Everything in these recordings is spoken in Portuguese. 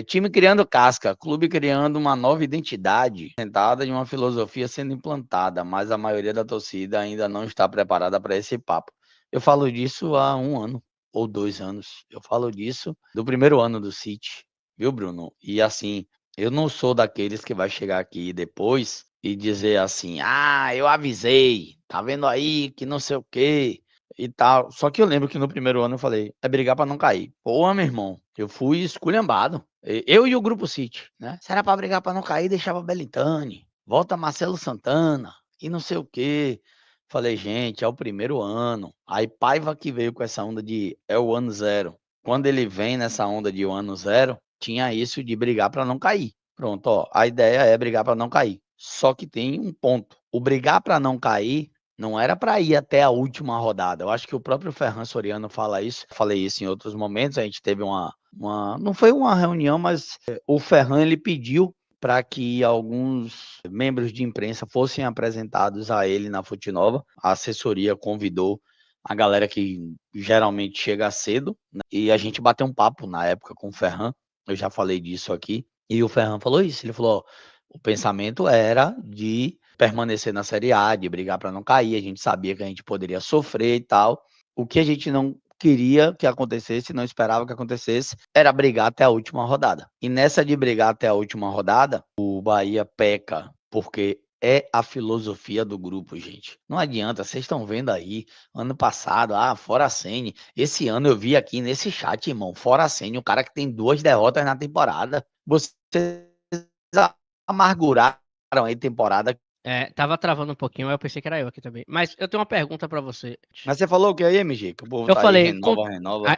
Time criando casca, clube criando uma nova identidade, sentada de uma filosofia sendo implantada, mas a maioria da torcida ainda não está preparada para esse papo. Eu falo disso há 1 ano ou 2 anos. Eu falo disso do primeiro ano do City, viu, Bruno? E assim, eu não sou daqueles que vai chegar aqui depois e dizer assim: ah, eu avisei, tá vendo aí que não sei o quê e tal. Só que eu lembro que no primeiro ano eu falei: é brigar para não cair. Pô, meu irmão, eu fui esculhambado. Eu e o Grupo City, né? Se era pra brigar pra não cair, deixava Belintani, volta Marcelo Santana e não sei o quê. Falei, gente, é o primeiro ano. Aí Paiva que veio com essa onda de é o ano zero. Quando ele vem nessa onda de o ano zero, tinha isso de brigar pra não cair. Pronto, ó, a ideia é brigar pra não cair. Só que tem um ponto. O brigar pra não cair não era para ir até a última rodada. Eu acho que o próprio Ferran Soriano fala isso. Falei isso em outros momentos. A gente teve não foi uma reunião, mas o Ferran ele pediu para que alguns membros de imprensa fossem apresentados a ele na Fonte Nova. A assessoria convidou a galera que geralmente chega cedo, né? E a gente bateu um papo na época com o Ferran. Eu já falei disso aqui. E o Ferran falou isso. Ele falou: ó, o pensamento era de permanecer na Série A, de brigar para não cair. A gente sabia que a gente poderia sofrer e tal. O que a gente não queria que acontecesse, não esperava que acontecesse, era brigar até a última rodada. E nessa de brigar até a última rodada, o Bahia peca, porque é a filosofia do grupo, gente. Não adianta, vocês estão vendo aí, ano passado, fora a Sene. Esse ano eu vi aqui nesse chat, irmão, fora a Sene, o cara que tem 2 derrotas na temporada. Vocês amarguraram a temporada. Tava travando um pouquinho, eu pensei que era eu aqui também. Mas eu tenho uma pergunta pra você. Mas você falou o que aí, MG? Que o povo Eu tá aí, falei, renova, renova.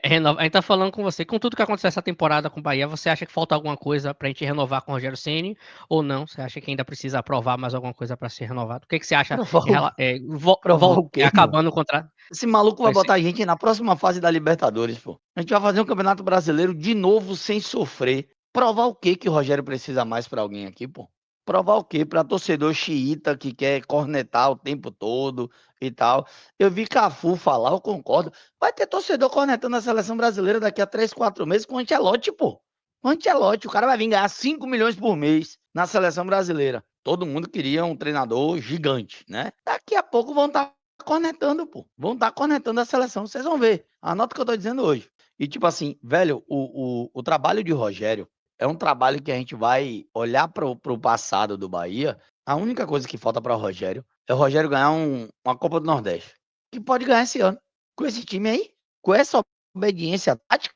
renova. A gente tá falando com você. Com tudo que aconteceu essa temporada com o Bahia, você acha que falta alguma coisa pra gente renovar com o Rogério Ceni ou não? Você acha que ainda precisa aprovar mais alguma coisa pra ser renovado? O que você acha Provar o, provar o quê, irmão? acabando o contrato? Esse maluco vai botar a gente na próxima fase da Libertadores, pô. A gente vai fazer um Campeonato Brasileiro de novo sem sofrer. Provar o quê que o Rogério precisa mais pra alguém aqui, pô? Provar o quê? Pra torcedor xiita que quer cornetar o tempo todo e tal. Eu vi Cafu falar, eu concordo. Vai ter torcedor cornetando a seleção brasileira daqui a 3, 4 meses com o Ancelotti, pô. O Ancelotti, o cara vai vir ganhar 5 milhões por mês na seleção brasileira. Todo mundo queria um treinador gigante, né? Daqui a pouco vão estar cornetando, pô. Vão estar cornetando a seleção, vocês vão ver. Anota o que eu tô dizendo hoje. E tipo assim, velho, o trabalho de Rogério é um trabalho que a gente vai olhar pro passado do Bahia. A única coisa que falta para o Rogério é o Rogério ganhar uma Copa do Nordeste. Que pode ganhar esse ano. Com esse time aí, com essa obediência tática,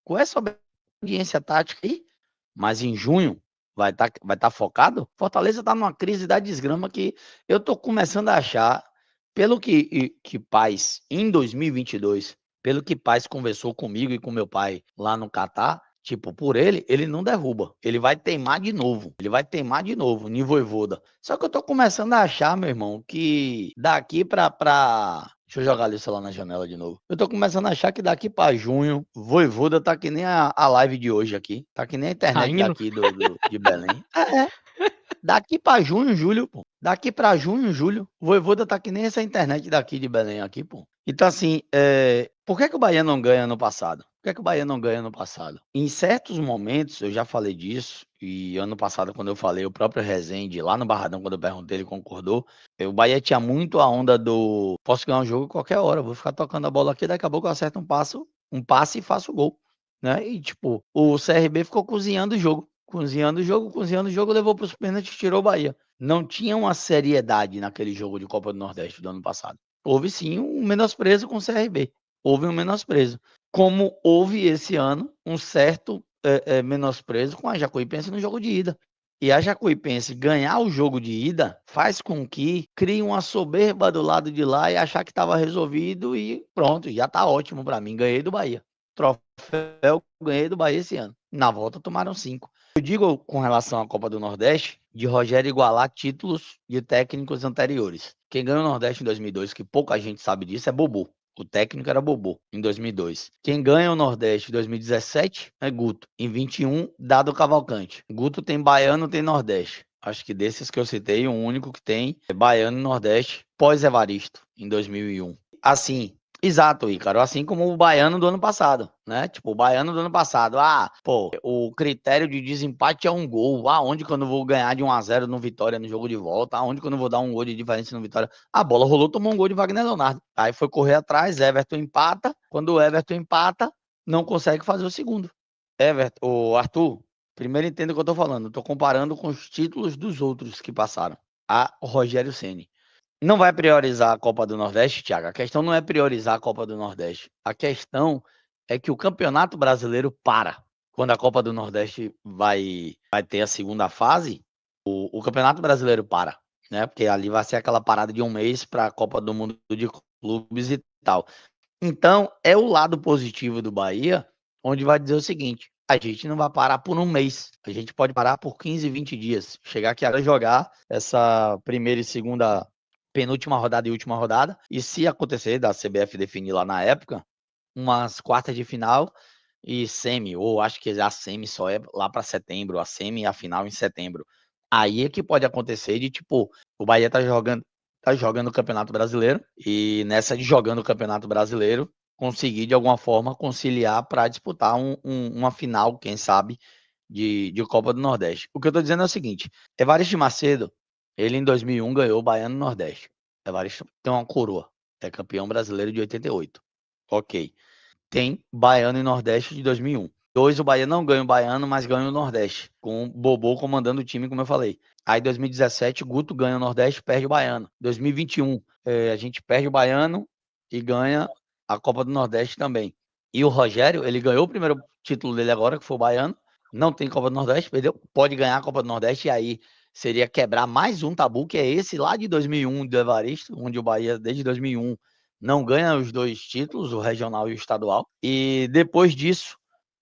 com essa obediência tática aí, mas em junho vai tá focado. Fortaleza tá numa crise da desgrama que eu tô começando a achar, pelo que Paz, em 2022, pelo que Paz conversou comigo e com meu pai lá no Catar, tipo, por ele não derruba. Ele vai teimar de novo. Ele vai teimar de novo, em Voivoda. Só que eu tô começando a achar, meu irmão, que daqui pra. Deixa eu jogar ali o celular na janela de novo. Eu tô começando a achar que daqui pra junho, Voivoda tá que nem a live de hoje aqui. Tá que nem a Tá internet indo? daqui de Belém. Daqui pra junho, julho, pô. Daqui pra junho, julho, o Vojvoda tá que nem essa internet daqui de Belém aqui, pô. Então, assim, por que o Bahia não ganha no passado? Por que o Bahia não ganha no passado? Em certos momentos, eu já falei disso, e ano passado, quando eu falei, o próprio Rezende, lá no Barradão, quando eu perguntei, ele concordou. O Bahia tinha muito a onda do posso ganhar um jogo a qualquer hora, vou ficar tocando a bola aqui, daqui a pouco eu acerto um passe e faço o gol. Né? E, tipo, o CRB ficou cozinhando o jogo, levou para os pênaltis, tirou o Bahia. Não tinha uma seriedade naquele jogo de Copa do Nordeste do ano passado. Houve sim um menosprezo com o CRB. Houve um menosprezo. Como houve esse ano um certo menosprezo com a Jacuipense no jogo de ida. E a Jacuipense ganhar o jogo de ida faz com que crie uma soberba do lado de lá e achar que estava resolvido e pronto, já está ótimo para mim. Ganhei do Bahia. Troféu ganhei do Bahia esse ano. Na volta tomaram 5. Eu digo com relação à Copa do Nordeste, de Rogério igualar títulos de técnicos anteriores. Quem ganhou o Nordeste em 2002, que pouca gente sabe disso, é Bobô. O técnico era Bobô, em 2002. Quem ganha o Nordeste em 2017 é Guto. Em 21, Dado Cavalcante. Guto tem Baiano, tem Nordeste. Acho que desses que eu citei, o único que tem é Baiano e Nordeste, pós-Evaristo, em 2001. Assim, Exato, Ícaro. Assim como o baiano do ano passado, né? Tipo, o baiano do ano passado. O critério de desempate é um gol. Aonde que eu não vou ganhar de 1-0 no Vitória no jogo de volta? Aonde que eu não vou dar um gol de diferença no Vitória? A bola rolou, tomou um gol de Wagner Leonardo. Aí foi correr atrás, Everton empata. Quando o Everton empata, não consegue fazer o segundo. Everton, o Arthur, primeiro entenda o que eu tô falando. Eu tô comparando com os títulos dos outros que passaram. O Rogério Ceni não vai priorizar a Copa do Nordeste, Thiago. A questão não é priorizar a Copa do Nordeste. A questão é que o Campeonato Brasileiro para. Quando a Copa do Nordeste vai ter a segunda fase, o Campeonato Brasileiro para, né? Porque ali vai ser aquela parada de um mês para a Copa do Mundo de Clubes e tal. Então, é o lado positivo do Bahia, onde vai dizer o seguinte: a gente não vai parar por um mês, a gente pode parar por 15, 20 dias. Chegar aqui a jogar essa primeira e segunda, penúltima rodada e última rodada, e se acontecer da CBF definir lá na época, umas quartas de final e semi, ou acho que a semi só é lá para setembro, a semi e a final em setembro. Aí é que pode acontecer de tipo, o Bahia tá jogando o Campeonato Brasileiro e nessa de jogando o Campeonato Brasileiro conseguir de alguma forma conciliar para disputar uma final, quem sabe, de Copa do Nordeste. O que eu tô dizendo é o seguinte: Evaristo Macedo, ele em 2001 ganhou o Baiano Nordeste. Evaristo tem uma coroa, é campeão brasileiro de 88. Ok. Tem Baiano e Nordeste de 2001. Dois, o Bahia não ganha o Baiano, mas ganha o Nordeste, com o Bobô comandando o time, como eu falei. Aí, 2017, Guto ganha o Nordeste, perde o Baiano. 2021, a gente perde o Baiano e ganha a Copa do Nordeste também. E o Rogério, ele ganhou o primeiro título dele agora, que foi o Baiano. Não tem Copa do Nordeste, perdeu. Pode ganhar a Copa do Nordeste, e aí seria quebrar mais um tabu, que é esse lá de 2001 do Evaristo, onde o Bahia, desde 2001, não ganha os dois títulos, o regional e o estadual. E depois disso,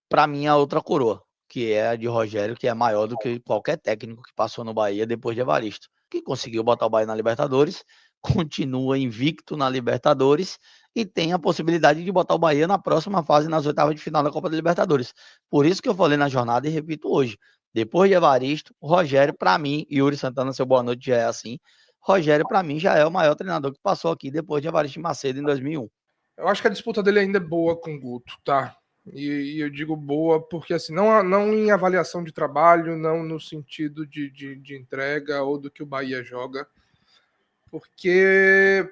para mim, a outra coroa, que é a de Rogério, que é maior do que qualquer técnico que passou no Bahia depois de Evaristo, que conseguiu botar o Bahia na Libertadores, continua invicto na Libertadores e tem a possibilidade de botar o Bahia na próxima fase, nas oitavas de final da Copa da Libertadores. Por isso que eu falei na jornada e repito hoje. Depois de Evaristo, Rogério, para mim, Yuri Santana, seu boa noite já é assim. Rogério, para mim, já é o maior treinador que passou aqui depois de Evaristo Macedo em 2001. Eu acho que a disputa dele ainda é boa com o Guto, tá? E eu digo boa porque, assim, não em avaliação de trabalho, não no sentido de entrega ou do que o Bahia joga, porque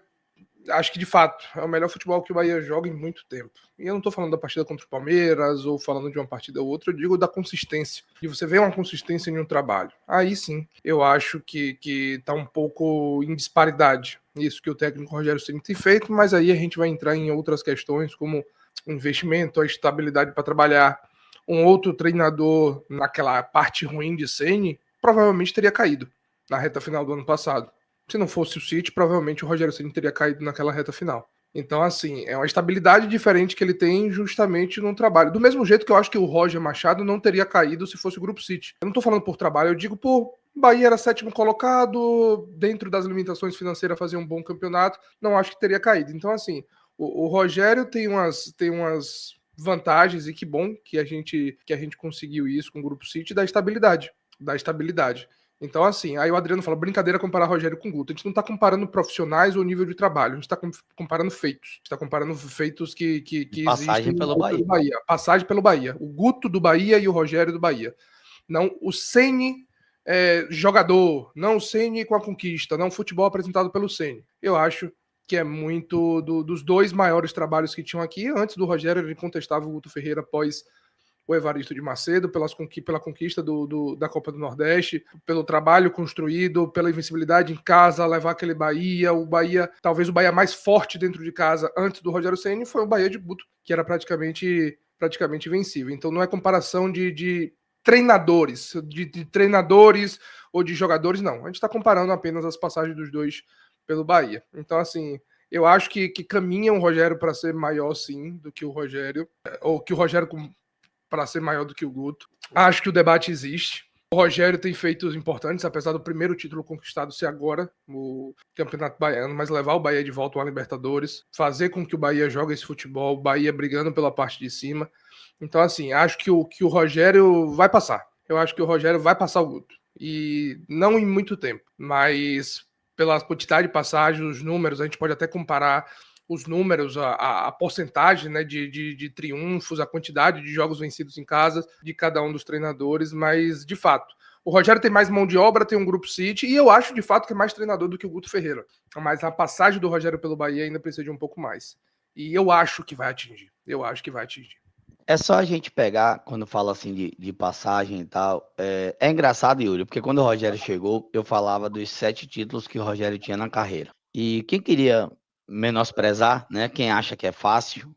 acho que, de fato, é o melhor futebol que o Bahia joga em muito tempo. E eu não tô falando da partida contra o Palmeiras ou falando de uma partida ou outra, eu digo da consistência. E você vê uma consistência em um trabalho. Aí sim, eu acho que tá um pouco em disparidade isso que o técnico Rogério Ceni tem feito, mas aí a gente vai entrar em outras questões, como o investimento, a estabilidade para trabalhar. Um outro treinador naquela parte ruim de Ceni provavelmente teria caído na reta final do ano passado. Se não fosse o City, provavelmente o Rogério Ceni teria caído naquela reta final. Então, assim, é uma estabilidade diferente que ele tem justamente no trabalho. Do mesmo jeito que eu acho que o Roger Machado não teria caído se fosse o Grupo City. Eu não tô falando por trabalho, eu digo por Bahia era sétimo colocado, dentro das limitações financeiras fazia um bom campeonato, não acho que teria caído. Então, assim, o Rogério tem umas vantagens, e que bom que a gente conseguiu isso com o Grupo City, da estabilidade. Da estabilidade. Então, assim, aí o Adriano fala, brincadeira comparar Rogério com Guto. A gente não está comparando profissionais ou nível de trabalho, a gente está comparando feitos. A gente está comparando feitos que Passagem existem pelo no Bahia. Bahia. Passagem pelo Bahia. O Guto do Bahia e o Rogério do Bahia. Não o Ceni jogador, não o Ceni com a conquista, não o futebol apresentado pelo Ceni. Eu acho que é muito dos dois maiores trabalhos que tinham aqui. Antes do Rogério, ele contestava o Guto Ferreira após o Evaristo de Macedo, pela conquista da Copa do Nordeste, pelo trabalho construído, pela invencibilidade em casa, levar aquele Bahia, talvez o Bahia mais forte dentro de casa antes do Rogério Ceni foi o Bahia de Guto, que era praticamente vencível. Então não é comparação de treinadores, de treinadores ou de jogadores, não. A gente está comparando apenas as passagens dos dois pelo Bahia. Então, assim, eu acho que caminha o Rogério para ser maior, sim, do que o Rogério, ou que o Rogério para ser maior do que o Guto. Acho que o debate existe. O Rogério tem feitos importantes, apesar do primeiro título conquistado ser agora, o Campeonato Baiano, mas levar o Bahia de volta ao Libertadores, fazer com que o Bahia jogue esse futebol, o Bahia brigando pela parte de cima. Então, assim, acho que o Rogério vai passar. Eu acho que o Rogério vai passar o Guto. E não em muito tempo, mas pela quantidade de passagens, os números, a gente pode até comparar os números, a porcentagem, né, de triunfos, a quantidade de jogos vencidos em casa de cada um dos treinadores, mas de fato, o Rogério tem mais mão de obra, tem um grupo City, e eu acho de fato que é mais treinador do que o Guto Ferreira. Mas a passagem do Rogério pelo Bahia ainda precisa de um pouco mais. E eu acho que vai atingir. Eu acho que vai atingir. É só a gente pegar, quando fala assim de passagem e tal, é engraçado, Yuri, porque quando o Rogério chegou, eu falava dos 7 títulos que o Rogério tinha na carreira. E quem queria menosprezar, né, quem acha que é fácil,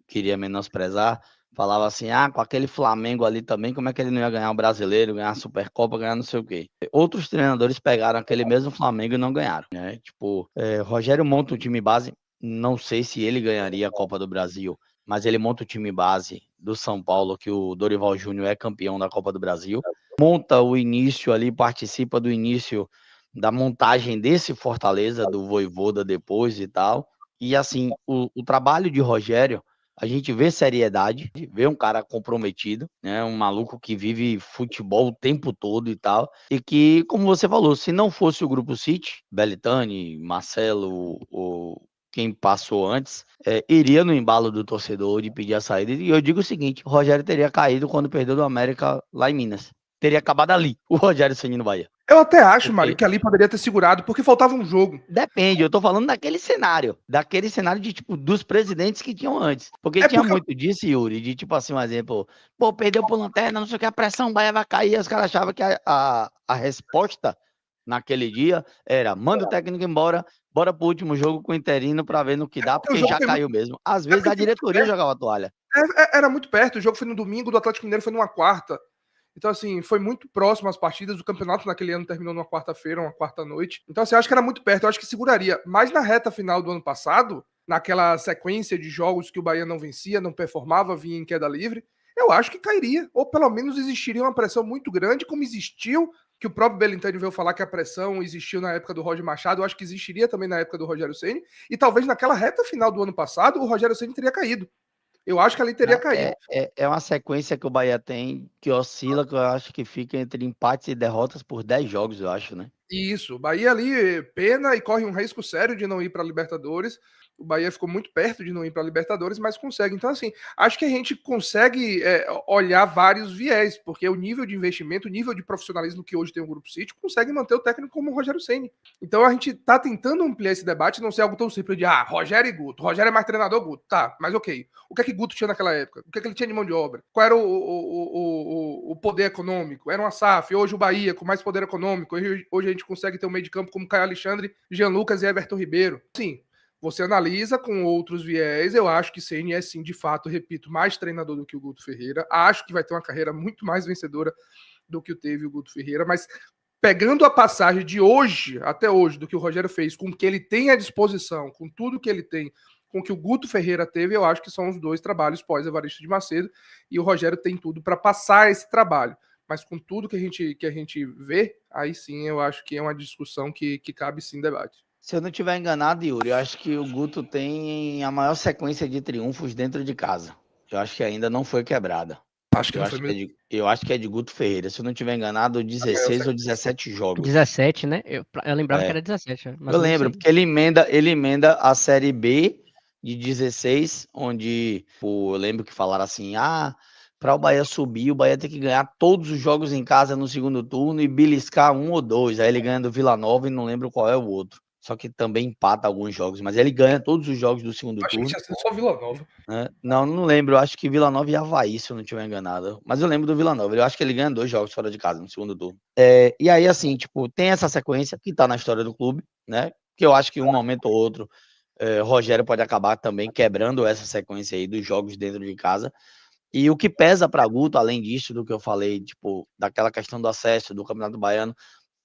queria menosprezar, falava assim, com aquele Flamengo ali também, como é que ele não ia ganhar o Brasileiro, ganhar a Supercopa, ganhar não sei o quê. Outros treinadores pegaram aquele mesmo Flamengo e não ganharam, né? Tipo, Rogério monta um time base, não sei se ele ganharia a Copa do Brasil, mas ele monta o time base do São Paulo, que o Dorival Júnior é campeão da Copa do Brasil, monta o início ali, participa do início da montagem desse Fortaleza, do Vojvoda depois e tal, e assim, o trabalho de Rogério, a gente vê seriedade, vê um cara comprometido, né, um maluco que vive futebol o tempo todo e tal, e que, como você falou, se não fosse o Grupo City, Belitani, Marcelo, quem passou antes, iria no embalo do torcedor de pedir a saída. E eu digo o seguinte, o Rogério teria caído quando perdeu do América lá em Minas. Teria acabado ali, o Rogério Ceni no Bahia. Eu até acho, Mário, que ali poderia ter segurado, porque faltava um jogo. Depende, eu tô falando daquele cenário de, tipo, dos presidentes que tinham antes. Porque tinha muito disso, Yuri, de, tipo assim, um exemplo, perdeu por lanterna, não sei o que, a pressão, o Bahia vai cair, os caras achavam que a resposta naquele dia era, manda o técnico embora, bora pro último jogo com o interino pra ver no que dá, porque já caiu mesmo. Às vezes a diretoria jogava a toalha. Era muito perto, o jogo foi no domingo, do Atlético Mineiro foi numa quarta. Então, assim, foi muito próximo as partidas. O campeonato naquele ano terminou numa quarta-feira, uma quarta-noite. Então, assim, eu acho que era muito perto. Eu acho que seguraria. Mas na reta final do ano passado, naquela sequência de jogos que o Bahia não vencia, não performava, vinha em queda livre, eu acho que cairia. Ou pelo menos existiria uma pressão muito grande, como existiu, que o próprio Belintani veio falar que a pressão existiu na época do Roger Machado. Eu acho que existiria também na época do Rogério Ceni. E talvez naquela reta final do ano passado, o Rogério Ceni teria caído. Eu acho que ali teria caído. É uma sequência que o Bahia tem que oscila, que eu acho que fica entre empates e derrotas por 10 jogos, eu acho, né? Isso, o Bahia ali pena e corre um risco sério de não ir para a Libertadores. O Bahia ficou muito perto de não ir para a Libertadores, mas consegue. Então, assim, acho que a gente consegue olhar vários viés, porque o nível de investimento, o nível de profissionalismo que hoje tem o Grupo City, consegue manter o técnico como o Rogério Ceni. Então, a gente está tentando ampliar esse debate, não ser algo tão simples de, Rogério e Guto. Rogério é mais treinador, Guto. Tá, mas ok. O que é que Guto tinha naquela época? O que é que ele tinha de mão de obra? Qual era o poder econômico? Era uma SAF. Hoje o Bahia, com mais poder econômico, hoje a gente consegue ter um meio de campo como Caio Alexandre, Jean Lucas e Everton Ribeiro. Sim, você analisa com outros viés, eu acho que Ceni é sim, de fato, repito, mais treinador do que o Guto Ferreira. Acho que vai ter uma carreira muito mais vencedora do que teve o Guto Ferreira, mas pegando a passagem de hoje, até hoje, do que o Rogério fez, com o que ele tem à disposição, com tudo que ele tem, com o que o Guto Ferreira teve, eu acho que são os dois trabalhos pós-Evaristo de Macedo, e o Rogério tem tudo para passar esse trabalho. Mas com tudo que a gente vê, aí sim eu acho que é uma discussão que cabe sim debate. Se eu não estiver enganado, Yuri, eu acho que o Guto tem a maior sequência de triunfos dentro de casa. Eu acho que ainda não foi quebrada. Eu acho que é de Guto Ferreira. Se eu não estiver enganado, 16 ou 17 jogos. 17, né? Eu lembrava que era 17. Mas eu lembro, porque ele emenda a Série B de 16, onde eu lembro que falaram assim, para o Bahia subir, o Bahia tem que ganhar todos os jogos em casa no segundo turno e beliscar um ou dois. Aí ele ganha do Vila Nova e não lembro qual é o outro. Só que também empata alguns jogos, mas ele ganha todos os jogos do segundo turno. Acho que tinha só Vila Nova. Não lembro, eu acho que Vila Nova e Avaí, se eu não estiver enganado. Mas eu lembro do Vila Nova, eu acho que ele ganha 2 jogos fora de casa no segundo turno. E aí, assim, tipo, tem essa sequência que tá na história do clube, né? Que eu acho que um momento ou outro, Rogério pode acabar também quebrando essa sequência aí dos jogos dentro de casa. E o que pesa para Guto, além disso, do que eu falei, tipo, daquela questão do acesso do Campeonato Baiano,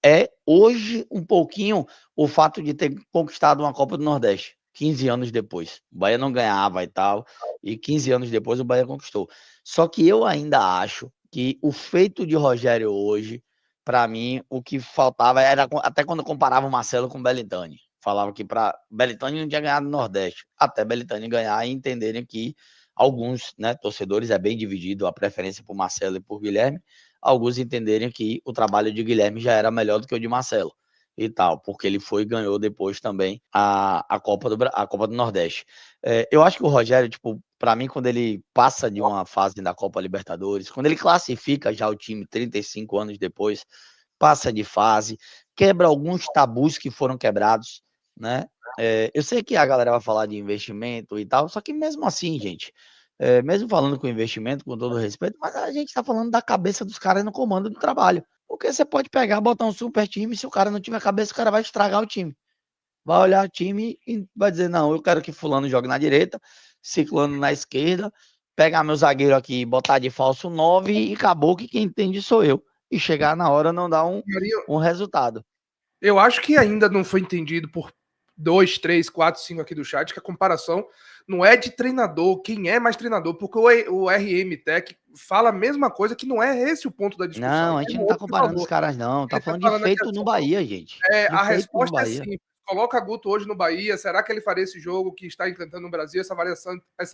é hoje um pouquinho o fato de ter conquistado uma Copa do Nordeste, 15 anos depois. O Bahia não ganhava e tal, e 15 anos depois o Bahia conquistou. Só que eu ainda acho que o feito de Rogério hoje, para mim, o que faltava era, até quando comparava o Marcelo com o Belintani, falava que para Belintani não tinha ganhado no Nordeste, até Belintani ganhar e entenderem que alguns, né, torcedores, é bem dividido a preferência por Marcelo e por Guilherme, alguns entenderem que o trabalho de Guilherme já era melhor do que o de Marcelo. e tal, porque ele foi e ganhou depois também a Copa do Nordeste. Eu acho que o Rogério, tipo, para mim, quando ele passa de uma fase da Copa Libertadores, quando ele classifica já o time 35 anos depois, passa de fase, quebra alguns tabus que foram quebrados, né? Eu sei que a galera vai falar de investimento e tal, só que mesmo assim, gente, mesmo falando com investimento, com todo respeito, mas a gente tá falando da cabeça dos caras no comando do trabalho. Porque você pode pegar, botar um super time, se o cara não tiver cabeça, o cara vai estragar o time. Vai olhar o time e vai dizer, não, eu quero que fulano jogue na direita, ciclano na esquerda, pegar meu zagueiro aqui, botar de falso 9 e acabou que quem entende sou eu. E chegar na hora não dá um resultado. Eu acho que ainda não foi entendido por 2, 3, 4, 5 aqui do chat que a comparação não é de treinador, quem é mais treinador, porque o RM Tech fala a mesma coisa, que não é esse o ponto da discussão. Não, a gente não tá comparando os caras, não. Tá falando de feito no Bahia, gente. A resposta é simples. Coloca Guto hoje no Bahia, será que ele faria esse jogo que está encantando no Brasil, essa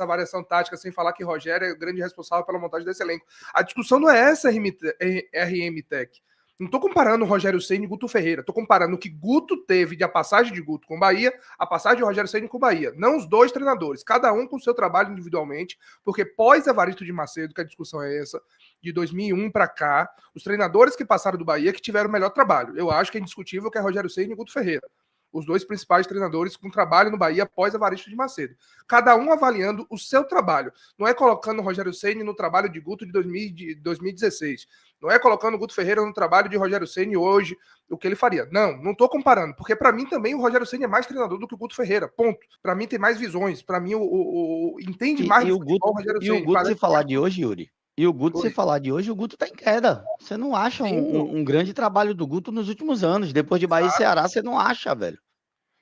variação tática, sem falar que Rogério é o grande responsável pela montagem desse elenco? A discussão não é essa, RM Tech. Não tô comparando o Rogério Ceni e Guto Ferreira. Tô comparando o que Guto teve de a passagem de Guto com o Bahia, a passagem de Rogério Ceni com o Bahia. Não os dois treinadores, cada um com o seu trabalho individualmente, porque pós Evaristo de Macedo, que a discussão é essa, de 2001 para cá, os treinadores que passaram do Bahia que tiveram o melhor trabalho. Eu acho que é indiscutível que é Rogério Ceni e Guto Ferreira. Os dois principais treinadores com trabalho no Bahia após Evaristo de Macedo. Cada um avaliando o seu trabalho. Não é colocando o Rogério Ceni no trabalho de Guto de 2016. Não é colocando o Guto Ferreira no trabalho de Rogério Ceni hoje, o que ele faria. Não estou comparando, porque para mim também o Rogério Ceni é mais treinador do que o Guto Ferreira, ponto. Para mim tem mais visões, para mim entende mais do futebol o Rogério Ceni. E o Guto, se falar de hoje, Yuri, se falar de hoje, o Guto tá em queda. Você não acha um grande trabalho do Guto nos últimos anos. Depois de Bahia e Ceará, você não acha, velho.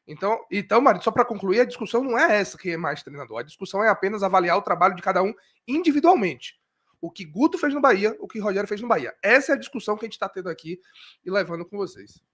Então, Mário, só para concluir, a discussão não é essa que é mais treinador. A discussão é apenas avaliar o trabalho de cada um individualmente. O que Guto fez no Bahia, o que Rogério fez no Bahia. Essa é a discussão que a gente está tendo aqui e levando com vocês.